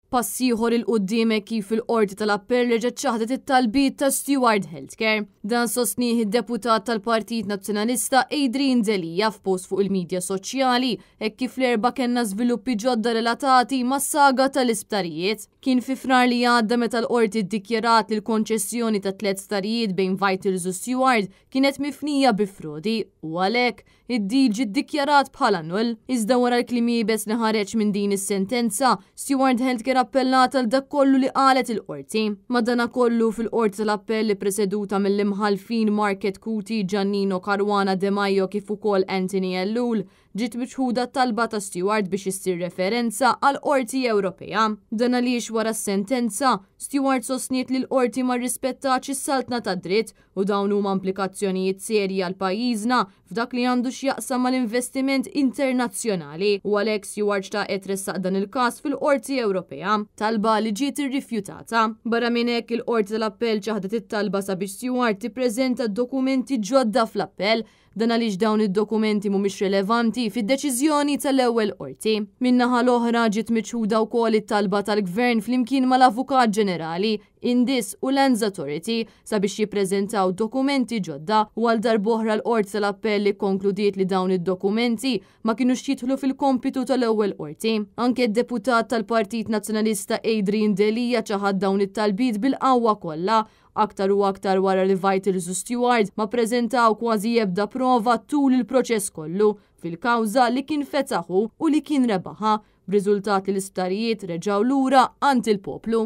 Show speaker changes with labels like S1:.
S1: Passiħor il-qoddimek kif il-qorti tal-appell reġgħet ċaħdet it-talbiet ta' Steward Healthcare. Dan sostnih id-deputat tal-Partit Nazzjonalista Adrian Delija f'post fuq il-medja soċjali hekk kif l-erba' kellna żviluppi ġodda relatati mas-saga tal-isptarijiet. Kien fi frar li għadda meta l-qorti ddikjarat li l-konċessjoni ta' 3 starijiet bejn Vitals u Steward kienet mifnija bi frodi u għalhekk id-deal ġie ddikjarat bħala null. Iżda wara l-kliem jiebes li ħareġ minn din is-sentenza, Steward Healthcare appellata għal dak kollu li qalet il-qorti. Madanakollu fil-qorti tal-appell li preseduta mill-imħalfin Market Kuti, Giannino Caruana De Maio kif ukoll Anthony Ellul, ġiet miċħuda talba ta' Steward biex issir referenza għal qorti Ewropea. Dan għaliex wara s-sentenza, Steward sostniet li l-qorti ma rrispettax is-saltna ta' dritt u dawn huma implikazzjonijiet serji għal pajjiżna f'dak li għandu x'jaqsam mal-investiment internazzjonali u għalhekk Steward xtaqet ressaq dan il-każ fil-qorti Ewropea, talba li ġiet irrifjutata. Barra minn hekk il-qorti tal-appell ċaħdet it-talba sabiex Steward tippreżenta dokumenti ġodda fl-appell. Dan għaliex dawn id-dokumenti mhumiex rilevanti fid-deċiżjoni tal-ewwel qorti. Min-naħa l-oħra ġiet miċħuda wkoll it-talba tal-Gvern flimkien mal-Avukat Ġenerali, Indis u Lands Authority sabiex jippreżentaw dokumenti ġodda u għal darb'oħra l-qorti tal-appell konkludiet li dawn id-dokumenti ma kinux jidħlu fil-kompitu tal-ewwel qorti. Anke d-deputat tal-Partit Nazzjonalista Adrian Delija ċaħad dawn it-talbiet bil-qawwa kollha. Aktar u aktar wara li Vitals u Steward ma preżentaw kważi ebda prova tul il-proċess kollu fil-kawża li kien fetaħu u li kien rebaħa b'riżultat li l-isptarijiet reġgħu lura għand il-poplu.